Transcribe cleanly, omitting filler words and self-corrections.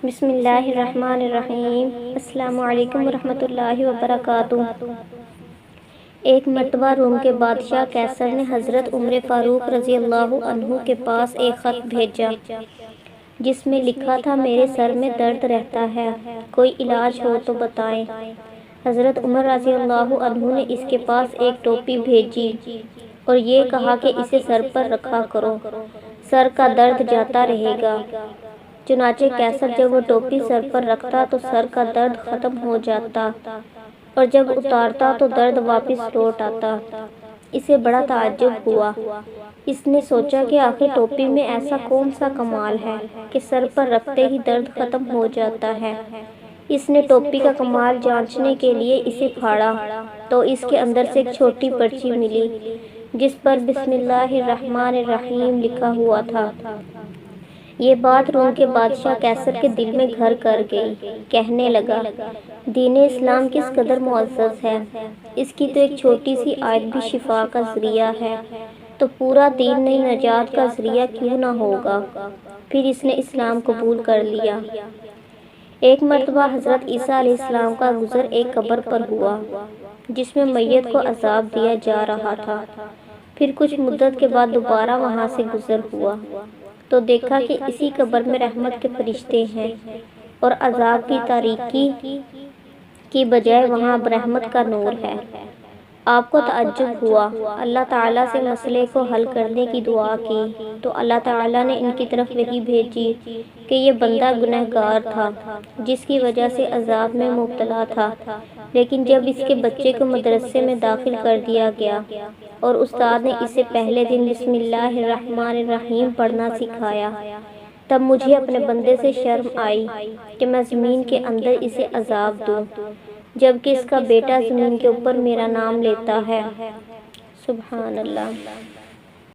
بسم اللہ الرحمن الرحیم۔ السلام علیکم ورحمۃ اللہ وبرکاتہ۔ ایک مرتبہ روم کے بادشاہ قیصر نے حضرت عمر فاروق رضی اللہ عنہ کے پاس ایک خط بھیجا جس میں لکھا تھا، میرے سر میں درد رہتا ہے، کوئی علاج ہو تو بتائیں۔ حضرت عمر رضی اللہ عنہ نے اس کے پاس ایک ٹوپی بھیجی اور یہ کہا کہ اسے سر پر رکھا کرو، سر کا درد جاتا رہے گا۔ چنانچہ قیصر جب وہ ٹوپی سر پر رکھتا تو سر کا درد ختم ہو جاتا اور جب اتارتا تو درد واپس لوٹ آتا۔ اسے بڑا تعجب ہوا۔ اس نے سوچا کہ آخر ٹوپی میں ایسا کون سا کمال ہے کہ سر پر رکھتے ہی درد ختم ہو جاتا ہے۔ اس نے ٹوپی کا کمال جانچنے کے لیے اسے پھاڑا تو اس کے اندر سے ایک چھوٹی پرچی ملی جس پر بسم اللہ الرحمن الرحیم لکھا ہوا تھا۔ یہ بات روم کے بادشاہ قیصر کے دل میں گھر کر گئی۔ کہنے لگا، دین اسلام کس قدر معزز ہے، اس کی تو ایک چھوٹی سی آیت بھی شفا کا ذریعہ ہے، تو پورا دین نئی نجات کا ذریعہ کیوں نہ ہوگا۔ پھر اس نے اسلام قبول کر لیا۔ ایک مرتبہ حضرت عیسیٰ علیہ السلام کا گزر ایک قبر پر ہوا جس میں میت کو عذاب دیا جا رہا تھا۔ پھر کچھ مدت کے بعد دوبارہ وہاں سے گزر ہوا تو دیکھا کہ اسی قبر میں رحمت کے فرشتے ہیں اور عذاب کی تاریکی کی بجائے وہاں رحمت کا نور ہے۔ آپ کو تعجب ہوا، اللہ تعالیٰ سے مسئلے کو حل کرنے کی دعا کی تو اللہ تعالیٰ نے ان کی طرف وحی بھیجی کہ یہ بندہ گنہگار تھا جس کی وجہ سے عذاب میں مبتلا تھا، لیکن جب اس کے بچے کو مدرسے میں داخل کر دیا گیا اور استاد نے اسے پہلے دن بسم اللہ الرحمن الرحیم پڑھنا سکھایا، تب مجھے اپنے بندے سے شرم آئی کہ میں زمین کے اندر اسے عذاب دوں جبکہ اس کا بیٹا زمین کے اوپر میرا نام لیتا ہے۔ سبحان اللہ۔